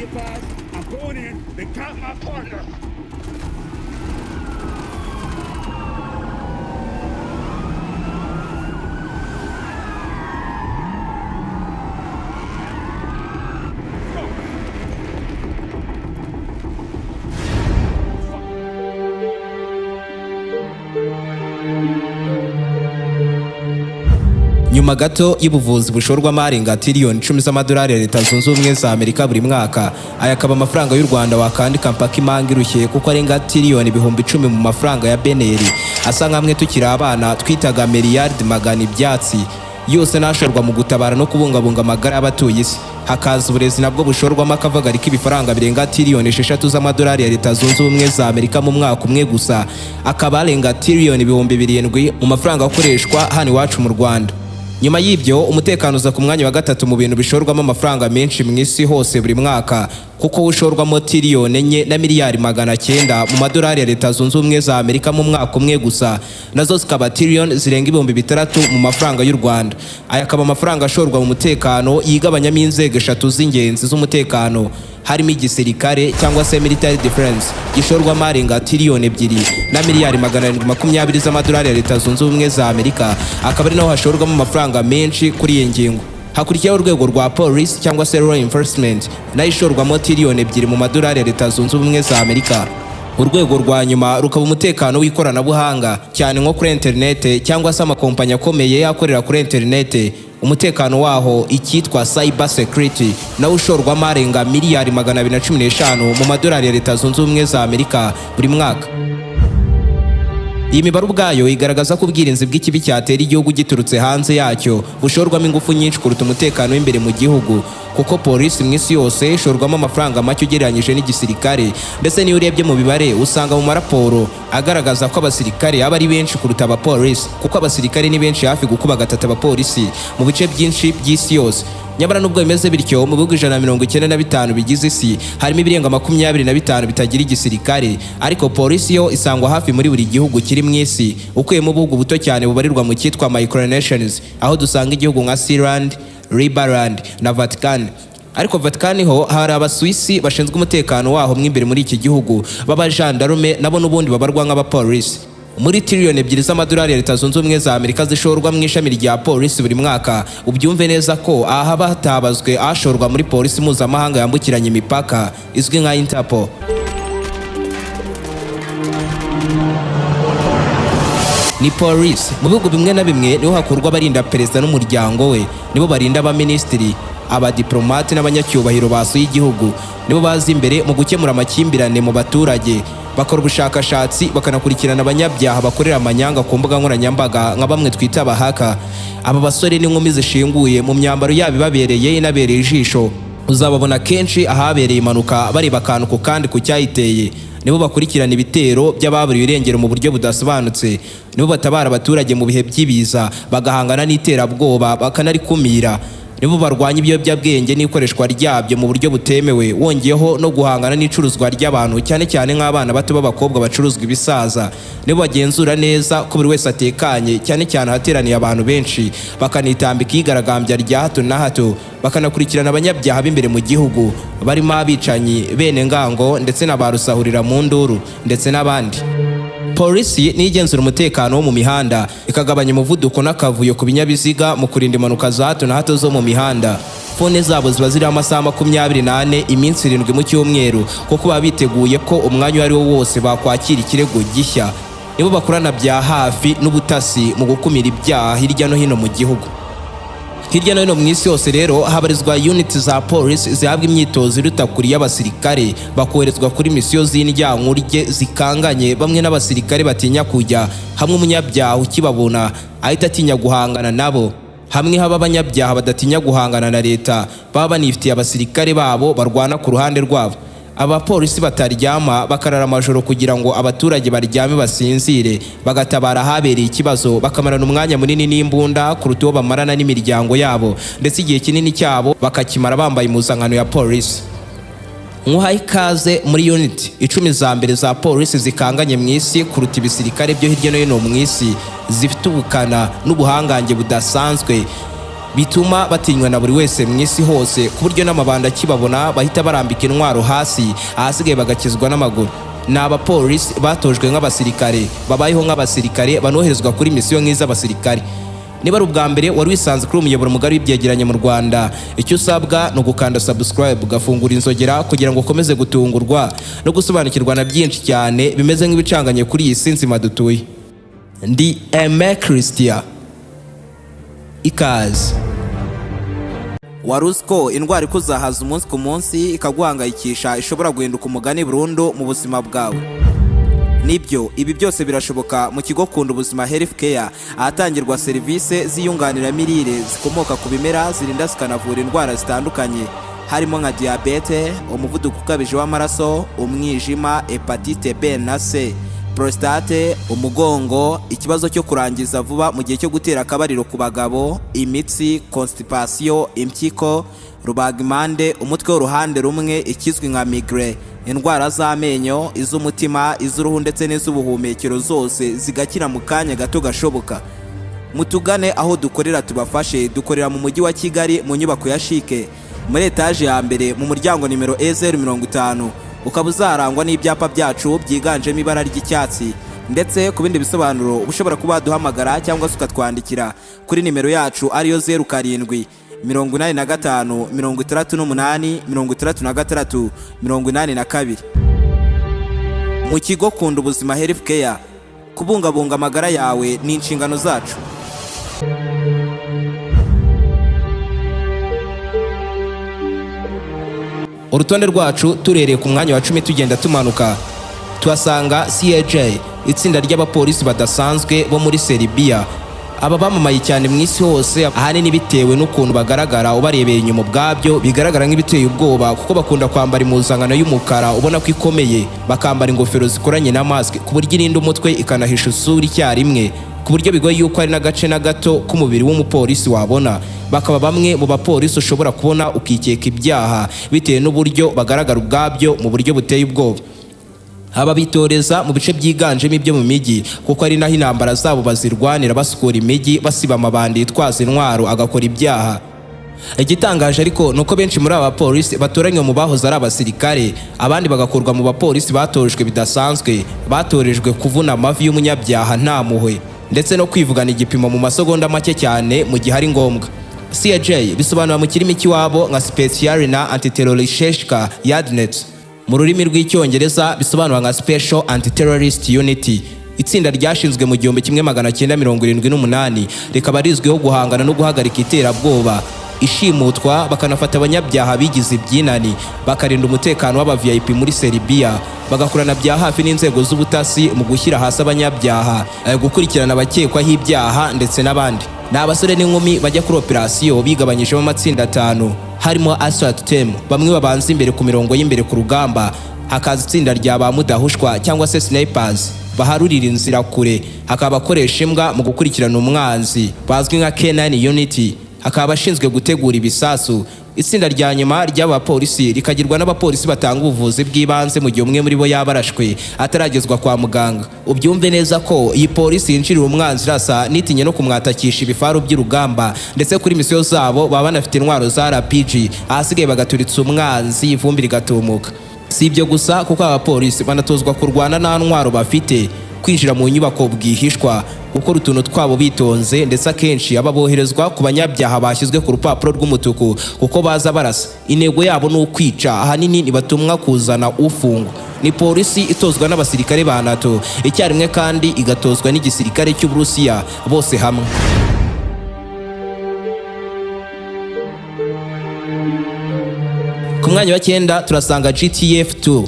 advised, I'm going in, they got my partner. Nyuma gato y'ubuvuzi bushorwamo arenga tiriyoni 10 z'amadolari ya Leta Zunze Ubumwe za Amerika buri mwaka, aya akaba amafaranga y'u Rwanda wakandika mpaka imanga irushye kuko arenga tiriyoni 10,000 mu mafaranga ya beneri asa nkamwe tukiri abana twitaga miliyardi magana ibyatsi, yose nashorwa mu gutabara no kubungabunga amagara y'abatuye isi. Hakaza uburezi nabwo bushorwamo akavagari k'ibifaranga birenga tiriyoni 6 z'amadolari ya Leta Zunze Ubumwe za Amerika mu mwaka umwe gusa, akaba arenga tiriyoni 7,000 mu mafaranga akoreshwa hano iwacu mu Rwanda. Nyuma y'ibyo umutekano uza ku mwanya wa gatatu mu bintu bishorwamo amafaranga menshi mu isi hose buri mwaka, kuko ushorwamo tiriyoni 4 na miliyari 900 mu madolari ya Leta Zunze Ubumwe za Amerika mu mwaka umwe gusa, nazo zikaba tiriyoni zirenga 6,000 mu mafaranga y'u Rwanda. Aya akaba amafaranga ashorwa mu mutekano yigabanyamo inzego 3 z'ingenzi z'umutekano, harimo igisirikare cyangwa se military defense gishorwamo arenga tiriyoni 2 na miliyari 720 z'amadolari ya Leta Zunze Ubumwe za Amerika, akaba ari naho hashorwamo amafaranga menshi kuri iyi ngingo. Hakurikiyeho urwego rwa polisi cyangwa se law enforcement nayo ishorwamo tiriyoni 2 mu madolari ya Leta Zunze Ubumwe za Amerika. Urwego rwa nyuma rukaba umutekano w'ikoranabuhanga cyane nko kuri internet cyangwa se amakompanyi akomeye akorera kuri internet, umutekano waho icyitwa cyber security nawo ushorwamo arenga miliyari 215 mu madolari ya Leta Zunze Ubumwe za Amerika buri mwaka. Iyi mibare ubwayo igaragaza ko ubwirinzi bw'ikibi cyatera igihugu giturutse hanze yacyo bushorwamo ingufu nyinshi kuruta umutekano w'imbere mu gihugu, kuko polisi mu isi yose ishorwamo amafaranga make ugereranyije n'igisirikare, ndetse niyo urebye mu bibare usanga mu maraporo agaragaza ko abasirikare aba ari benshi kuruta abapolisi, kuko abasirikare ni benshi hafi gukuba 3 abapolisi mu bice byinshi by'isi yose. Nyamara nubwo bimeze bityo, mu bihugu 195 bigize isi harimo ibirenga 25 bitagira igisirikare, ariko polisi yo isangwa hafi muri buri gihugu kiri mu isi, ukuyemo ubuhugu buto cyane bubarirwa mu cyitwa micronations, aho dusanga igihugu nka Sealand, Liberland na Vatican. Ariko Vatican ho hari abasuwisi bashinzwe umutekano waho mw'imbere muri iki gihugu b'abajandarume nabo n'ubundi babarwa nk'abapolisi. Muri tiriyoni 2 z'amadolari ya Leta Zunze Ubumwe za Amerika zishorwa mu ishami rya polisi buri mwaka, ubyumve neza ko aha batabazwe ashorwa muri polisi mpuzamahanga yambukiranya imipaka izwi nka Interpol. Ni polisi mu bihugu bimwe na bimwe niho hakurwa barinda perezida n'umuryango we, nibo barinda abaminisitiri, abadiplomate n'abanyacyubahiro basuye igihugu, nibo bazi imbere mu gukemura amakimbirane mu baturage, bakora ubushakashatsi bakanakurikirana abanyabyaha bakorera amanyanga ku mbuga nkoranyambaga nka bamwe twita abahaka. Aba basore n'inkumi zishinguye mu myambaro yabo ibabereye inabereye ijisho, uzababona kenshi ahabereye impanuka bareba akantu ku kandi ku cyayiteye, nibo bakurikirana ibitero by'ababuriwe irengero mu buryo budasobanutse, nibo batabara abaturage mu bihe by'ibiza bagahangana n'iterabwoba bakanarikumira, nibo barwanya ibiyobyabwenge n'ikoreshwa ryabyo mu buryo butemewe, wongeyeho no guhangana n'icuruzwa ry'abantu cyane cyane nk'abana bato b'abakobwa bacuruzwa ibisaza, nibo bagenzura neza ko buri wese atekanye cyane cyane ahateraniye abantu benshi, bakanitambika iyigaragambya rya hato na hato, bakanakurikirana abanyabyaha b'imbere mu gihugu barimo abicanyi, bene ngango ndetse na barusahurira mu nduru ndetse n'abandi. Polisi ni igenzura umutekano wo mu mihanda, ikagabanya umuvuduko n'akavuyo ku binyabiziga mu kurinda impanuka za hato na hato zo mu mihanda. Fone zabo ziba ziriho amasaha 24 iminsi 7 mu cyumweru, kuko baba biteguye ko umwanya wari wo wose bakwakira ikirego gishya. Nibo bakorana bya hafi n'ubutasi mu gukumira ibyaha hirya no hino mu gihugu. Hirya no hino mu isi yose rero habarizwa unit za polisi zihabwa imyitozo iruta kuri y'abasirikare, bakoherezwa kuri misiyo z'indyankurye zikanganye, bamwe n'abasirikare batinya kujya hamwe umunyabyaha ukibabona ahita atinya guhangana nabo, hamwe haba abanyabyaha badatinya guhangana na leta baba banifitiye abasirikare babo barwana ku ruhande rwabo. Abapolisi bataryama bakarara amajoro kugira ngo abaturage baryame basinzire, bagatabara habereye ikibazo, bakamarana umwanya munini n'imbunda kuruta uwo bamarana n'imiryango yabo, ndetse igihe kinini cyabo bakakimara bambaye impuzankano ya polisi. Muhaye ikaze muri unit 10 za mbere za polisi zikanganye mu isi kuruta ibisirikare byo hirya no hino mu isi, zifite ubukana n'ubuhangange budasanzwe. bituma batinywa na buri wese mw'isi hose ku buryo n'amabanda akibabona bahita barambika intwaro hasi, ahasigaye bagakizwa n'amaguru. Ni abapolisi batojwe nk'abasirikare, babayeho nk'abasirikare, banoherezwa kuri misiyo nk'iz'abasirikare. Niba ari ubwa mbere wari wisanze kuri umuyoboro mugari w'ibyegeranyo mu Rwanda, icyo usabwa no gukanda subscribe, ugafungura inzogera kugira ngo ukomeze gutungurwa no gusobanukirwa na byinshi cyane bimeze nk'ibicanganye kuri iyi si nzima dutuye. Ndi Aime Christian. Ikaze. Wari uzi ko indwara ikuzahaza umunsi ku munsi ikaguhangayikisha ishobora guhinduka umugani burundu mu buzima bwawe? Nibyo, ibi byose birashoboka mu kigo KUNDUBUZIMA Health, ahatangirwa serivisi z'inyunganiramirire zikomoka ku bimera zirinda zikanavura indwara zitandukanye, harimo nka diabete, umuvuduko ukabije w'amaraso, umwijima, hepatite B na C, prostate, umugongo, ikibazo cyo kurangiza vuba mu gihe cyo gutera akabariro ku bagabo, imitsi, constipation, impyiko, rubagimpande, umutwe w'uruhande rumwe ikizwi nka migraine, indwara z'amenyo, iz'umutima, iz'uruhu ndetse n'iz'ubuhumekero zose zigakira mu kanya gato gashoboka. Mutugane aho dukorera tubafashe. Dukorera mu mujyi wa Kigali mu nyubako ya Shike, muri etaje ya mbere mu muryango nimero E050. Ukaba uzarangwa n'ibyapa byacu byiganjemo ibara ry'icyatsi. Ndetse ku bindi bisobanuro ushobora kuba duhamagara cyangwa se ukatwandikira kuri nimero yacu ariyo 07 85 68 66 82. Mu kigo KUNDUBUZIMA Health, kubungabunga amagara yawe ni inshingano zacu. Urutonde rwacu turereye ku mwanya wa 10 tugenda tumanuka, tuhasanga CAJ, itsinda ry'abapolisi badasanzwe bo muri Serbia. Aba bamamaye cyane mw'isi hose, ahanini bitewe n'ukuntu bagaragara ubarebeye inyuma ubwabyo bigaragara nk'ibiteye ubwoba, kuko bakunda kwambara impuzankano y'umukara ubona ko ikomeye, bakambara ingofero zikoranye na mask ku buryo irinda umutwe ikanahisha isura icyarimwe, ku buryo bigoye yuko ari n'agace na gato k'umubiri w'umupolisi wabona. Bakaba bamwe mu bapolisi ushobora kubona ukikeka ibyaha bitewe n'uburyo bagaragara ubwabyo mu buryo buteye ubwoba. Aba bitoreza mu bice byiganjemo ibyo mu mijyi, kuko ari naho intambara zabo bazirwanira, basukura imijyi, basiba amabandi yitwaza intwaro agakora ibyaha. Igitangaje ariko nuko benshi muri aba bapolisi batoranywa mu bahoze ari abasirikare, abandi bagakurwa mu bapolisi batojwe bidasanzwe, batorejwe kuvuna amavi y'umunyabyaha nta muhwe, ndetse no kwivugana igipimo mu masegonda make cyane mu gihe ari ngombwa. CAJ bisobanura mu kirimi cy'iwabo nka Special na Anti-Terrorist Unit. Mu rurimi rw'icyongereza bisobanura nka Special Anti-Terrorist Unity. Itsinda ryashinzwe mu 1978, rikaba rizwiho guhangana no guhagarika iterabwoba, ishimutwa, bakanafata abanyabyaha bigize ibyinani, bakarinda umutekano w'aba VIP muri Serbia, bagakorana bya hafi n'inzego z'ubutasi mu gushyira hasi abanyabyaha, gukurikirana abakekwaho ibyaha ndetse n'abandi. Ni abasore n'inkumi bajya kuri operasiyo bigabanyijemo amatsinda 5, harimo Assault Team, bamwe babanza imbere ku mirongo y'imbere ku rugamba, hakaza itsinda rya ba mudahushwa cyangwa se snipers baharurira inzira kure, hakaba abakoresha imbwa mu gukurikirana umwanzi bazwi nka K9 Unity, hakaba abashinzwe gutegura ibisasu. Itsinda rya nyuma ry'abapolisi rikagirwa n'abapolisi batanga ubuvuzi bw'ibanze mu gihe umwe muri bo yabarashwe ataragezwa kwa muganga. Ubyumve neza ko iyi polisi yinjirira umwanzi irasa nitinye no kumwatakisha ibifaru by'urugamba, ndetse kuri misiyo zabo baba banafite intwaro za RPG, ahasigaye bagaturitsa umwanzi ivumbi rigatumuka. Si ibyo gusa, kuko abapolisi banatozwa kurwana nta ntwaro bafite, kwinjira mu nyubako bwihishwa, gukora utuntu twabo bitonze, ndetse akenshi aba boherezwa ku banyabyaha bashyizwe ku rupapuro rw'umutuku kuko baza barasa. Intego yabo ni ukwica, ahanini ntibatumwa kuzana ufungwa. Ni polisi itozwa n'abasirikare ba NATO icyarimwe kandi igatozwa n'igisirikare cy'Uburusiya, bose hamwe. Ku mwanya wa 9 turasanga GTF2,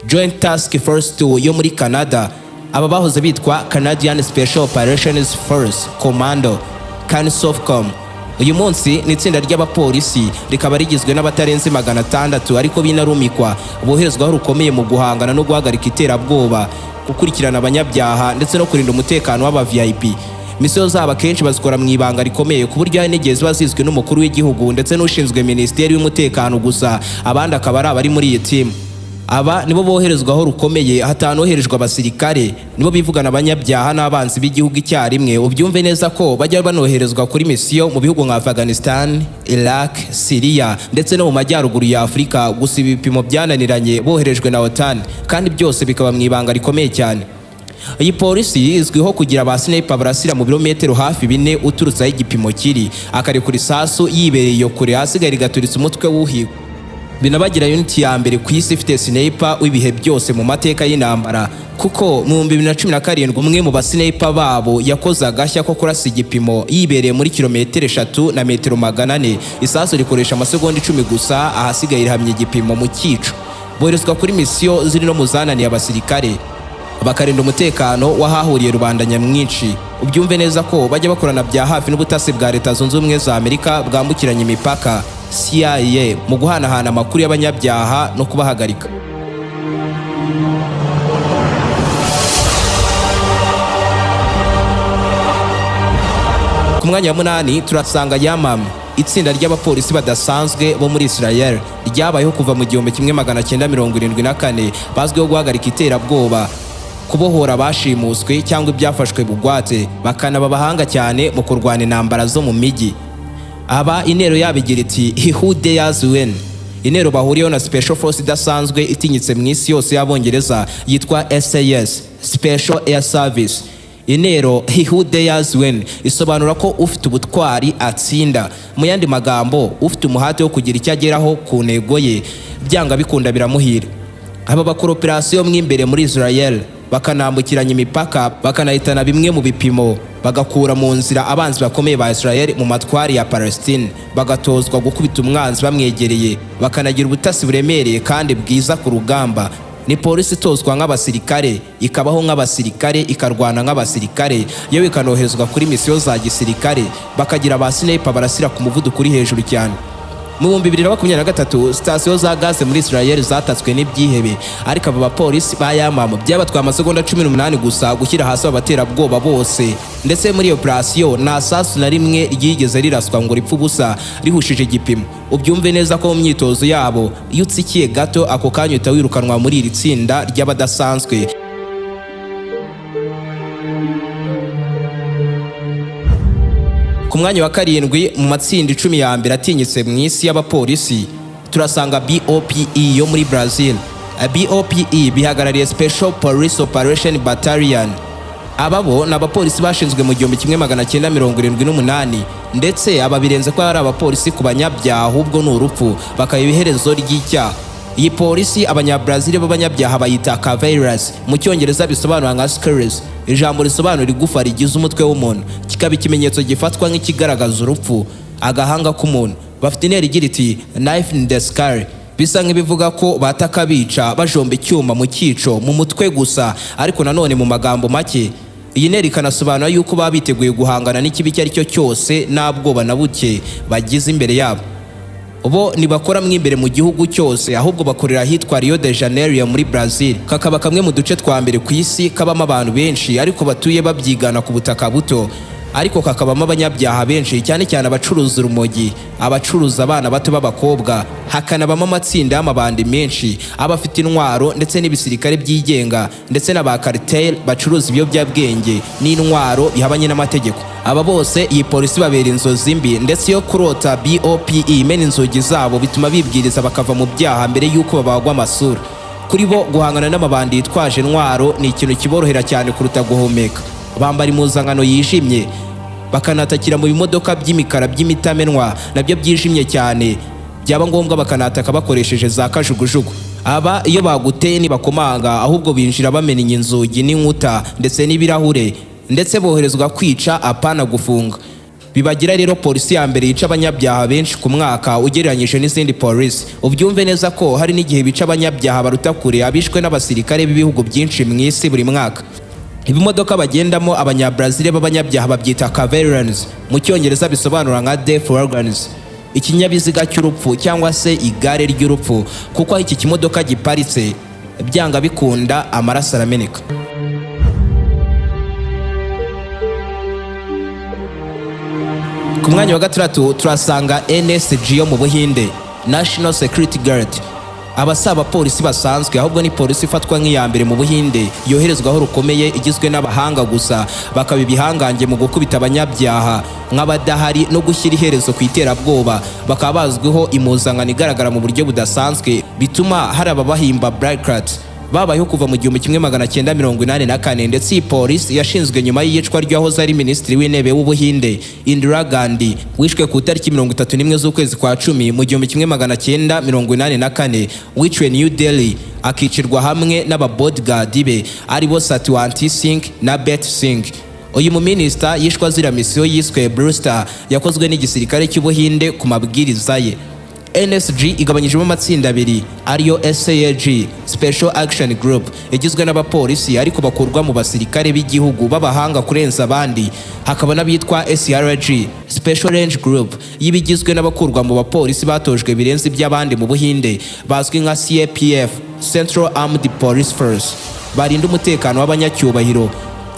Joint Task Force 2 yo muri Canada. Aba bahoze bitwa Canadian Special Operations Force Commando, CANSOFCOM. Uyu munsi ni itsinda ry'abapolisi, rikaba rigizwe n'abatarenze 600 ariko binarumikwa, boherezwaho rukomeye mu guhangana no guhagarika iterabwoba, gukurikirana abanyabyaha ndetse no kurinda umutekano w'aba VIP. Misiyo zabo akenshi bazikora mu ibanga rikomeye, ku buryo hari n'igihe ziba zizwi n'umukuru w'igihugu ndetse n'ushinzwe Minisiteri y'Umutekano gusa, abandi akaba ari abari muri iyi team. aba nibo boherezwaho rukomeye, hatanoherejwe abasirikare, nibo bivugana abanyabyaha n'abanzi b'igihugu icyarimwe. Ubyumve neza ko bajya banoherezwa kuri misiyo mu bihugu nka Afghanistan, Iraq, Syria ndetse no mu majyaruguru ya Afurika. Gusa ibipimo byananiranye boherejwe na OTAN, kandi byose bikaba mu ibanga rikomeye cyane. Iyi polisi izwiho kugira aba sniper barasira mu birometero hafi 4 uturutse aho igipimo kiri, akarekura isasu yibereye iyo kure, hasigaye rigaturitse umutwe w'uhiwe. Binabagira unit ya mbere ku isi ifite sniper w'ibihe byose mu mateka y'intambara, kuko mu 2017 umwe mu basniper babo yakoze agashya ko kurasa igipimo yibereye muri kilometero 3 na metero 400. Isasu rikoresha amasegonda 10 gusa, ahasigaye rihamye igipimo mu cyico. Boherezwa kuri misiyo ziri no muzananiye abasirikare bakarinda umutekano wahahuriye rubanda nyamwinshi. Ubyumve neza ko bajya bakorana bya hafi n'ubutasi bwa Leta Zunze Ubumwe za Amerika bwambukiranya imipaka CIA mu guhanahana amakuru y'abanyabyaha no kubahagarika. Ku mwanya wa 8 turasanga yabo, itsinda ry'abapolisi badasanzwe bo muri Israel ryabayeho kuva mu 1974, bazwiho guhagarika iterabwoba, kubohora abashimuswe cyangwa ibyafashwe bugwate, bakanaba bahanga cyane mu kurwana intambara zo mu migi. Aba intero yabigira iti he who dares win. Intero bahuriyeho na Special Force idasanzwe itinyitse Mw'Isi yose y'Abongereza yitwa SAS, Special Air Service. Intero he who dares win isobanura ko ufite ubutwari atsinda. Mu yandi magambo, ufite umuhate wo kugira icyo ageraho ku ntego ye, byanga bikunda biramuhira. Aba bakora operation mw'imbere muri Israel, bakanambukiranya imipaka, bakanahitana bimwe mu bipimo, bagakura mu nzira abanzi bakomeye ba Israel mu matwari ya Palestine, bagatozwa gukubita umwanzi bamwegereye, bakanagira ubutasi buremereye kandi bwiza ku rugamba. Ni polisi itozwa nk'abasirikare, ikabaho nk'abasirikare, ikarwana nk'abasirikare, yewe ikanoherezwa kuri misiyo za gisirikare, bakagira aba sniper barasira ku muvuduko uri hejuru cyane. Mu 2023 sitasiyo za gaze muri Israel zatatswe n'ibyihebe, ariko aba bapolisi ba yabo byabatwaye amasegonda 18 gusa gushyira hasi abaterabwoba bose. Ndetse muri operation nta sasu na rimwe ryigeze riraswa ngo ripfu busa rihushije igipimo. Ubyumve neza ko mu myitozo yabo iyo utsikiye gato ako kanya utawirukanwa muri iri tsinda ry'abadasanzwe. Ku mwanya wa 7 mu matsinda 10 ya mbere atinyitse Mw'Isi y'abapolisi turasanga BOPE yo muri Brazil. BOPE bihagarariye Special Police Operation Battalion. Ababo n'abapolisi bashinzwe mu 1978, ndetse ababirenze ko ari abapolisi ku banyabyaha, ahubwo n'urupfu bakayiba iherezo ry'icyaha. Iyi polisi abanyabrazil b'abanyabyaha bayita cavalries, mu cyongereza bisobanura nka skulls. Ijambo risobanura igufa rigize umutwe w'umuntu, kikaba ikimenyetso gifatwa nk'ikigaragaza urupfu, agahanga k'umuntu. Bafite intero igira iti knife in the skull, bisa nk'ibivuga ko bataka bica bajomba icyuma mu cyico mu mutwe gusa, ariko nanone mu magambo make iyi ntero ikanasobanura yuko baba biteguye guhangana n'ikibi icyo ari cyo cyose nta bwoba na buke bagize imbere yabo. Bo ntibakora mw'imbere mu gihugu cyose, ahubwo bakorera ahitwa Rio de Janeiro muri Brazil, kakaba kamwe mu duce twa mbere ku isi kabamo abantu benshi ariko batuye babyigana ku butaka buto, ariko kakabamo abanyabyaha benshi, cyane cyane abacuruza urumogi, abacuruza abana bato b'abakobwa, hakanabamo amatsinda y'amabandi menshi, abafite intwaro ndetse n'ibisirikare byigenga, ndetse n'aba cartel bacuruza ibiyobyabwenge n'intwaro bihabanye n'amategeko. Aba bose iyi polisi babera inzozi mbi, ndetse yo kurota BOPE imena inzogi zabo bituma bibwiriza bakava mu byaha mbere y'uko babagwa amasura. Kuri bo guhangana n'amabandi yitwaje intwaro ni ikintu kiborohera cyane kuruta guhumeka. Bambara impuzankano yijimye, bakanatakira mu bimodoka by'imikara by'imitamenwa nabyo byijimye cyane, byaba ngombwa bakanataka bakoresheje za kajugujugu. Aba iyo baguteye ntibakomanga, ahubwo binjira bamena inzugi n'inkuta ndetse n'ibirahure, ndetse boherezwa kwica apana gufunga. Bibagira rero polisi ya mbere yica abanyabyaha benshi ku mwaka ugereranyije n'izindi polisi. Ubyumve neza ko hari n'igihe bica abanyabyaha baruta kure abishwe n'abasirikare b'ibihugu byinshi mu isi buri mwaka. Ibimodoka bagendamo abanyabrazil b'abanyabyaha babyita cavalries, mu cyongereza bisobanura nka death wagons, ikinyabiziga cy'urupfu cyangwa se igare ry'urupfu, kuko aho iki kimodoka giparitse byanga bikunda amaraso arameneka. Ku mwanya wa 6 turasanga NSG yo mu Buhinde, National Security Guard. abasaba polisi basanzwe ahubwo ni polisi ifatwa nk'iya mbere mu Buhinde yoherezwaho rukomeye igizwe n'abahanga gusa bakaba ibihangange mu gukubita abanyabyaha nk'abadahari no gushyira iherezo ku iterabwoba bakaba bazwiho impuzankano igaragara mu buryo budasanzwe bituma hari ababahimba Black Rat babayeho kuva mu 1984 ndetse iyi polisi yashinzwe nyuma y'iyicwa ry'ahoze ari minisitiri w'intebe w'Ubuhinde Indira Gandhi wishwe ku itariki 31 z'ukwezi kwa 10 mu 1984 wiciwe New Delhi akicirwa hamwe n'ababodyguard be aribo Satyanti Singh na Bet Singh. Uyu mu minister yishwa zira misiyo yiswe Blue Star yakozwe n'igisirikare cy'Ubuhinde ku mabwiriza ye. NSG igabanyijemo amatsinda abiri ariyo SAG Special Action Group igizwe n'abapolisi ariko bakurwa mu basirikare b'igihugu babahanga kurenza abandi, hakaba n'abitwa SRG Special Range Group y'ibigizwe n'abakurwa mu bapolisi batojwe birenze iby'abandi mu Buhinde bazwi nka CAPF Central Armed Police Force barinda umutekano w'abanyacyubahiro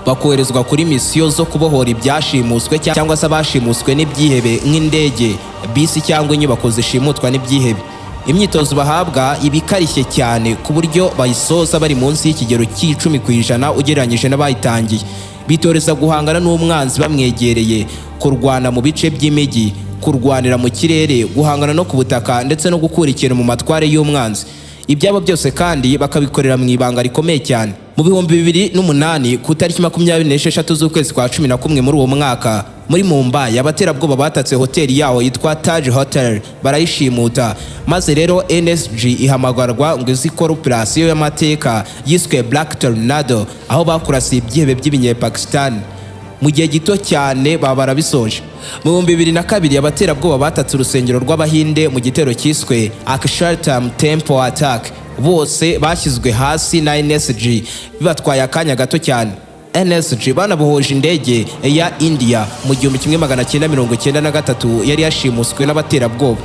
bakoherezwa kuri misiyo zo kubohora ibyashimuswe cyangwa se abashimuswe n'ibyihebe nk'indege, bisi cyangwa inyubako zishimutwa n'ibyihebe. Imyitozo bahabwa ibikarishye cyane ku buryo bayisoza bari munsi y'ikigero c'10% ugereranyije n'abayitangiye. Bitoreza guhangana n'umwanzi bamwegereye, kurwana mu bice by'imijyi, kurwanira mu kirere, guhangana no ku butaka ndetse no gukura ikintu mu matware y'umwanzi. Ibyabo byose kandi bakabikorera mu ibanga rikomeye cyane. Mu 2008 ku tariki 26 z'ukwezi kwa 11 muri uwo mwaka muri Mumbai abaterabwoba batatse hoteli yaho yitwa Taj Hotel barayishimuta, maze rero NSG ihamagarwa ngo izikora operasiyo y'amateka yiswe Black Tornado aho bakurasiye ibyihebe by'Ibinyapakistan. Mu gihe gito cyane baba barabisoje. Mu 2002 abaterabwoba batatse urusengero rw'Abahinde mu gitero cyiswe Akshartam Temple Attack, bose bashyizwe hasi na NSG bibatwaye akanya gato cyane. NSG banabohoje indege ya India mu 1993 yari yashimuswe n'abaterabwoba.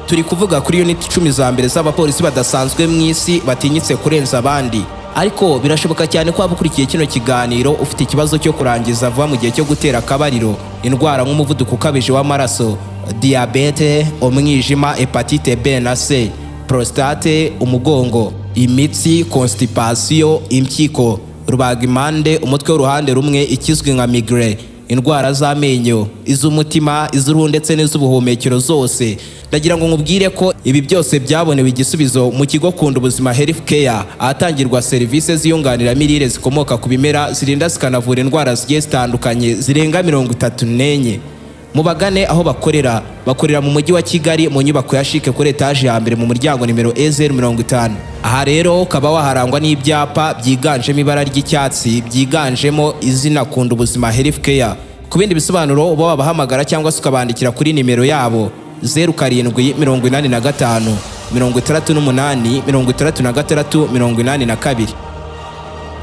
Turi kuvuga kuri unit 10 za mbere z'abapolisi badasanzwe Mw'Isi batinyitse kurenza abandi. Ariko birashoboka cyane ko abukurikiye kino kiganiro ufite ikibazo cyo kurangiza vuba mu gihe cyo gutera akabariro, indwara nk'umuvuduko ukabije w'amaraso, diabete, umwijima, hepatite B na C, prostate, umugongo, imitsi, constipation, impyiko, rubagimpande, umutwe w'uruhande rumwe ikizwe nka migraine, indwara z'amenyo, iz'umutima, iz'uruhu ndetse n'iz'ubuhumekero zose. Ndagira ngo nkubwire ko ibi byose byabonewe igisubizo mu kigo KUNDUBUZIMA Health, ahatangirwa serivisi ziyunganiramirire zikomoka ku bimera zirinda zikanavura indwara zigiye zitandukanye zirenga 34. Mubagane aho bakorera mu mujyi wa Kigali mu nyubako ya Chic kuri etage ya mbere mu muryango nimero E050. Aha rero ukaba waharangwa n'ibyapa byiganjemo ibara ry'icyatsi byiganjemo izina KUNDUBUZIMA Health. Ku bindi bisobanuro uba wabahamagara cyangwa se ukabandikira kuri nimero yabo 0785 68 86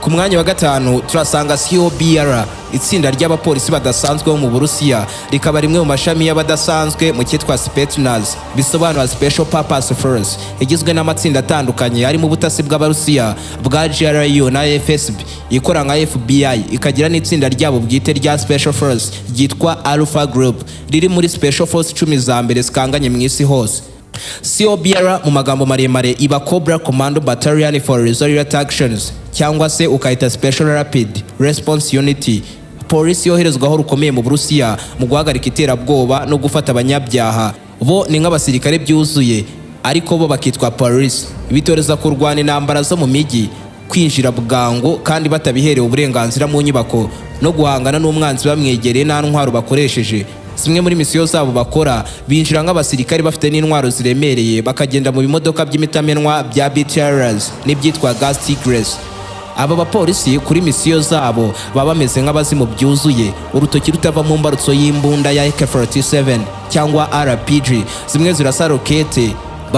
Ku mwanya wa gatanu turasanga COBR, itsinda ry'abapolisi badasanzwe bo mu Burusiya, rikaba rimwe mu mashami y'abadasanzwe mu cyitwa Spetsnaz, bisobanura Special Purpose Force, igizwe n'amatsinda atandukanye harimo ubutasi bw'Abarusiya bwa GRU na FSB ikora nka FBI, ikagira n'itsinda ryabo bwite rya Special Force ryitwa Alpha Group riri muri Special Force 10 za mbere zikanganye mu isi hose. COBR mu magambo maremare iba Cobra Commando Battalion for Resolute Actions cyangwa se ukayita Special Rapid Response Unity, polisi yoherezwaho rukomeye mu Burusiya mu guhagarika iterabwoba no gufata abanyabyaha. Bo ni nk'abasirikare byuzuye ariko bo bakitwa police, bitoreza kurwana intambara zo mu mijyi, kwinjira bwangu kandi batabiherewe uburenganzira mu nyubako no guhangana n'umwanzi bamwegereye nta ntwaro bakoresheje. Zimwe muri misiyo zabo bakora binjira nk'abasirikare bafite n'intwaro ziremereye bakagenda mu bimodoka by'imitamenwa bya BTRs n'ibyitwa Gas Tigres. Aba bapolisi kuri misiyo zabo baba bameze nk'abazimu byuzuye, urutoki rutava mu mbarutso y'imbunda ya AK-47 cyangwa RPG, zimwe zirasa rokete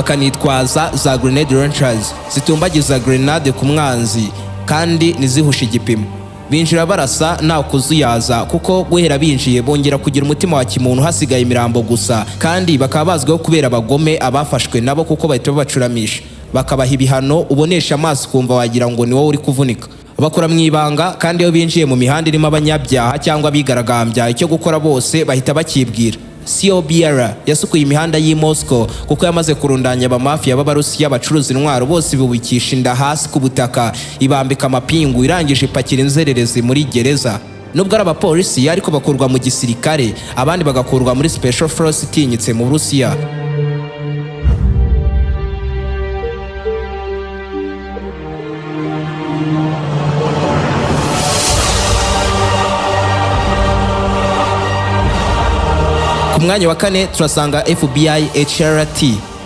bakanitwaza za grenade launchers zitumbagiza grenade ku mwanzi kandi nizihusha igipimo. Binjira barasa nta kuzuyaza kuko guhera binjiye bongera kugira umutima wa kimuntu hasigaye imirambo gusa, kandi bakaba bazwiho kubera abagome abafashwe nabo kuko bahita babacuramisha bakabaha ibihano ubonesha amaso kumva wagira ngo ni wowe uri kuvunika. Bakora mu ibanga kandi iyo binjiye mu mihanda irimo abanyabyaha cyangwa abigaragambya icyo gukora bose bahita bakibwira. COBR yasukuye imihanda y'i Moscow kuko yamaze kurundanya abamafiya b'Abarusiya bacuruza intwaro bose bubikisha inda hasi ku butaka ibambika amapingu irangije ipakira inzererezi muri gereza. Nubwo ari abapolisi ariko bakurwa mu gisirikare, abandi bagakurwa muri special force itinyitse mu Burusiya. Ku mwanya wa kane turasanga FBI HRT,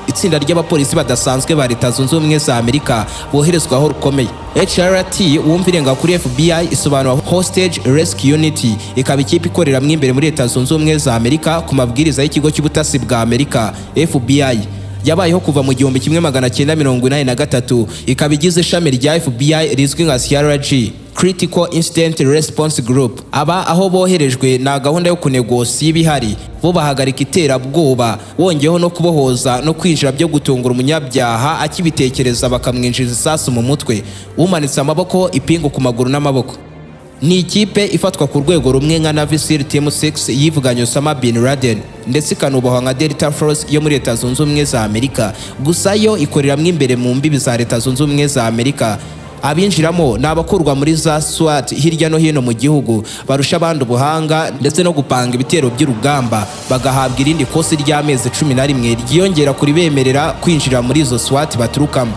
itsinda ry'abapolisi badasanzwe ba Leta Zunze Ubumwe za Amerika boherezwaho rukomeye. HRT wumva irenga kuri FBI isobanura Hostage Rescue Unity, ikaba ikipe ikorera imbere muri Leta Zunze Ubumwe za Amerika ku mabwiriza y'ikigo cy'ubutasi bwa Amerika FBI. Yabayeho kuva mu 1983, ikaba igize ishami rya FBI rizwi nka CRG, Critical Incident Response Group. Aba aho boherejwe na gahunda yo kunegosia ibihari, bo bahagarika iterabwoba, wongeyeho no kubohoza no kwinjira byo gutungura umunyabyaha akibitekereza bakamwinjiza isasu mu mutwe, umanitse amaboko, ipingu ku maguru n'amaboko. Ni ikipe ifatwa ku rwego rumwe nka Navy SEAL Team 6 yivuganye Osama Bin Laden, ndetse ikanubahwa nka Delta Force yo muri Leta Zunze Ubumwe za Amerika. Gusa yo ikorera imbere mu mbibi za Leta Zunze Ubumwe za Amerika. Abinjiramo ni abakurwa muri za SWAT hirya no hino mu gihugu, barusha abandi ubuhanga ndetse no gupanga ibitero by'urugamba, bagahabwa irindi kosi ry'amezi 11 ryiyongera kuri bemerera kwinjira muri izo SWAT baturukamo.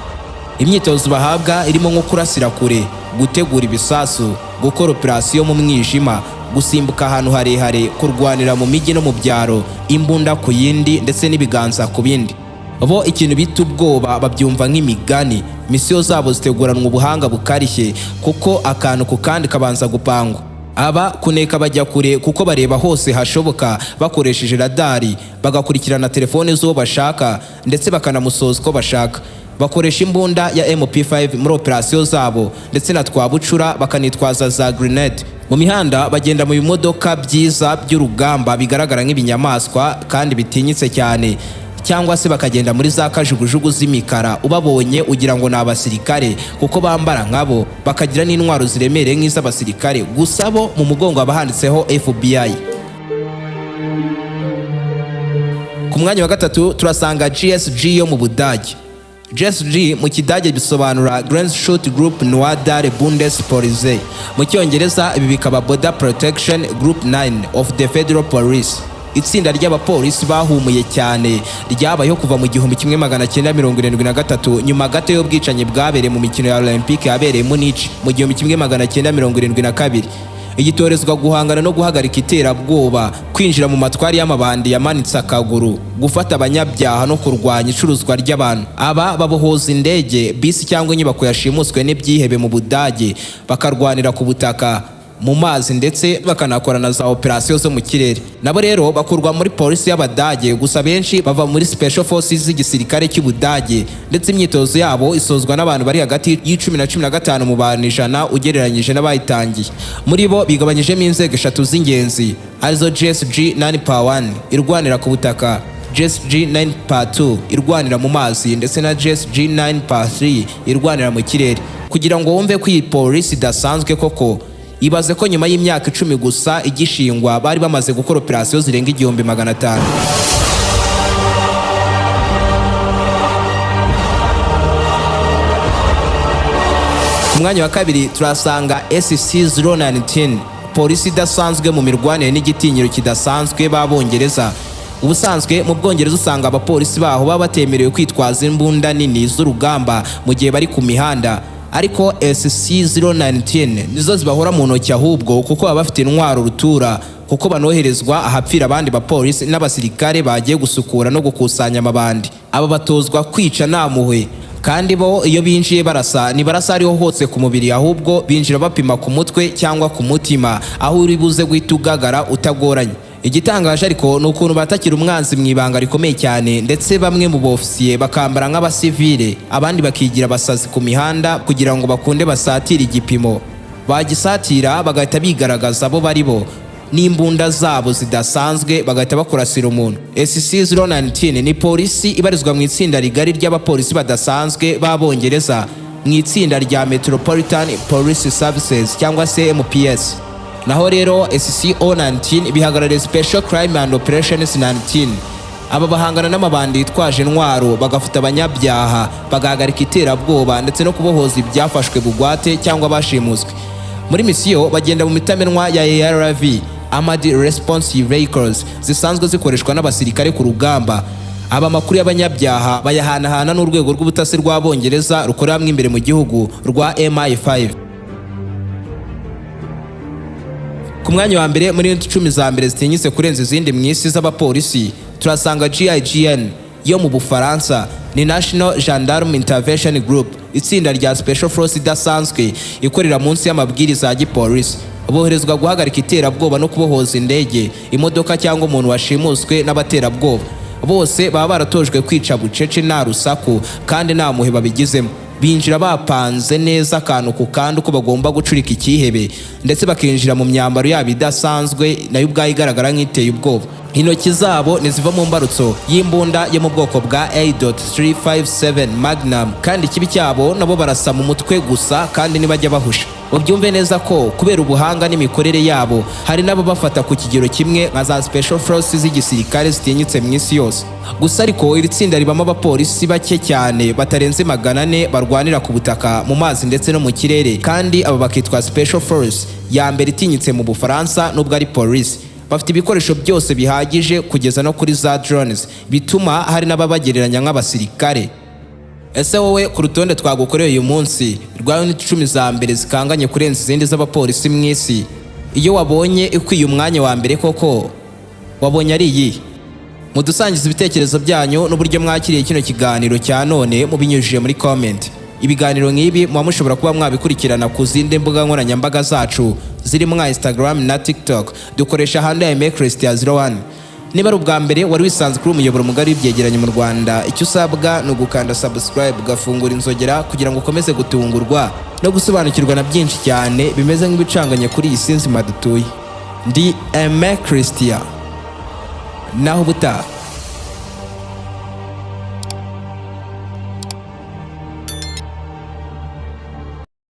Imyitozo bahabwa irimo nko kurasira kure, gutegura ibisasu, gukora operasiyo mu mwijima, gusimbuka ahantu harehare, kurwanira mu mijyi no mu byaro, imbunda ku yindi ndetse n'ibiganza ku bindi. Bo ikintu bita ubwoba babyumva nk'imigani. Misiyo zabo ziteguranwa ubuhanga bukarishye kuko akantu ku kandi kabanza gupangwa. Aba kuneka bajya kure kuko bareba hose hashoboka bakoresheje radari, bagakurikirana telefone z'uwo bashaka ndetse bakanamusoza uko bashaka. Bakoresha imbunda ya MP5 muri operasiyo zabo ndetse na twabucura bakanitwaza za grenade. Mu mihanda bagenda mu bimodoka byiza by'urugamba bigaragara nk'ibinyamaswa kandi bitinyitse cyane, cyangwa se bakagenda muri za kajugujugu z'imikara, ubabonye ugira ngo ni abasirikare kuko bambara nkabo, bakagira n'intwaro ziremereye nk'iz'abasirikare, gusa bo mu mugongo abahanditseho FBI. Ku mwanya wa gatatu turasanga GSG yo mu Budage. GSG mu Kidage bisobanura Grenzschutz Group Noire Bundespolizei, mu Cyongereza ibi bikaba Border Protection Group 9 of the Federal Police. Itsinda ry'abapolisi bahumuye cyane ryabayeho kuva mu 1973 nyuma gato y'ubwicanyi bwabereye mu mikino ya Olympique yabereye Munich mu 1972. Igitorezwa guhangana no guhagarika iterabwoba, kwinjira mu matwari y'amabandi yamanitse akaguru, gufata abanyabyaha no kurwanya icuruzwa ry'abantu. Aba babohoza indege, bisi cyangwa inyubako yashimuswe n'ibyihebe mu Budage, bakarwanira ku butaka, mu mazi ndetse bakanakorana za operasiyo zo mu kirere. Nabo rero bakurwa muri polisi y'Abadage, gusa benshi bava muri special forces z'igisirikare cy'Ubudage, ndetse imyitozo yabo isozwa n'abantu bari hagati y'10 na 15 mu bantu 100 ugereranyije n'abayitangiye. Muri bo bigabanyijemo inzego 3 z'ingenzi, arizo GSG 9/1 irwanira ku butaka, GSG 9/2 irwanira mu mazi ndetse na GSG 9/3 irwanira mu kirere. Kugira ngo wumve ko iyi polisi idasanzwe koko, ibaze ko nyuma y'imyaka 10 gusa igishingwa bari bamaze gukora operasiyo zirenga 1500. Ku mwanya wa kabiri turasanga SC019, polisi idasanzwe mu mirwanire n'igitinyiro kidasanzwe b'Abongereza. Ubusanzwe mu Bwongereza usanga abapolisi baho baba batemerewe kwitwaza imbunda nini z'urugamba mu gihe bari ku mihanda, ariko SC019 nizo zibahora mu ntoki ahubwo kuko baba bafite intwaro rutura, kuko banoherezwa ahapfira abandi bapolisi n'abasirikare bagiye gusukura no gukusanya amabandi. Aba batozwa kwica namuhwe, kandi bo iyo binjiye barasa ni barasa ariho hose ku mubiri, ahubwo binjira bapima ku mutwe cyangwa ku mutima, aho uri buze guhita ugagara utagoranye. Igitangaje ariko ni ukuntu batakira umwanzi mu ibanga rikomeye cyane, ndetse bamwe mu bofisiye bakambara nk'abasivile, abandi bakigira abasazi ku mihanda kugira ngo bakunde basatira igipimo. Bagisatira bagahita bigaragaza abo bari bo n'imbunda zabo zidasanzwe, bagahita bakurasira umuntu. SC019 ni polisi ibarizwa mu itsinda rigari ry'abapolisi badasanzwe b'Abongereza, mu itsinda rya Metropolitan Police Services cyangwa se MPS. naho rero SCO 19 bihagarariye Special Crime and Operations 19. Aba bahangana n'amabandi yitwaje intwaro bagafata abanyabyaha bagahagarika iterabwoba ndetse no kubohoza ibyafashwe bugwate cyangwa bashimuswe. Muri misiyo bagenda mu mitamenwa ya ARV Armored Response Vehicles zisanzwe zikoreshwa n'abasirikare ku rugamba. Aba makuru y'abanyabyaha bayahanahana n'urwego rw'ubutasi rw'Abongereza rukorera imbere mu gihugu rwa MI5. Ku mwanya wa mbere muri 10 za mbere zitinyitse kurenza izindi mw'isi z'abapolisi turasanga GIGN yo mu Bufaransa, ni National Gendarme Intervention Group, itsinda rya Special Force idasanzwe ikorera munsi y'amabwiriza ya gipolisi. Boherezwa guhagarika iterabwoba no kubohoza indege, imodoka cyangwa umuntu washimuswe n'abaterabwoba. Bose baba baratojwe kwica bucece nta rusaku kandi nta muhe babigizemo. Binjira bapanze neza akantu ku kandi uko bagomba gucurika ikihebe, ndetse bakinjira mu myambaro yabo idasanzwe nayo ubwayo igaragara nk'iteye ubwoba. Intoki zabo niziva mu mbarutso y'imbunda yo mu bwoko bwa A.357 Magnum, kandi ikibi cyabo nabo barasa mu mutwe gusa kandi ntibajya bahusha. Ubyumve neza ko kubera ubuhanga n'imikorere yabo hari nabo bafata ku kigero kimwe nka za Special Forces z'igisirikare zitinyitse mw'isi yose. Gusa ariko iri tsinda ribamo abapolisi bake cyane batarenze 400 barwanira ku butaka, mu mazi ndetse no mu kirere, kandi aba bakitwa Special Force ya mbere itinyitse mu Bufaransa nubwo ari polisi. Bafite ibikoresho byose bihagije kugeza no kuri za drones bituma hari n'ababagereranya nk'abasirikare. Ese wowe ku rutonde twagukoreye uyu munsi rwa unit 10 za mbere zikanganye kurenza izindi z'abapolisi mw'isi, iyo wabonye ikwiye umwanya wa mbere koko wabonye ari iyi? Mudusangiza ibitekerezo byanyu n'uburyo mwakiriye kino kiganiro cya none mubinyujije muri comment. Ibiganiro nk'ibi muba mushobora kuba mwabikurikirana ku zindi mbuga nkoranyambaga zacu zirimo nka Instagram na TikTok, dukoresha handle Aime Christian 01. Niba ari ubwa mbere wari wisanze kuri umuyoboro mugari w'ibyegeranyo mu Rwanda, icyo usabwa ni ugukanda subscribe ugafungura inzogera kugira ngo ukomeze gutungurwa no gusobanukirwa na byinshi cyane bimeze nk'ibicanganye kuri iyi sinzi madutuye. Ndi Aime Christian, naho ubutaha.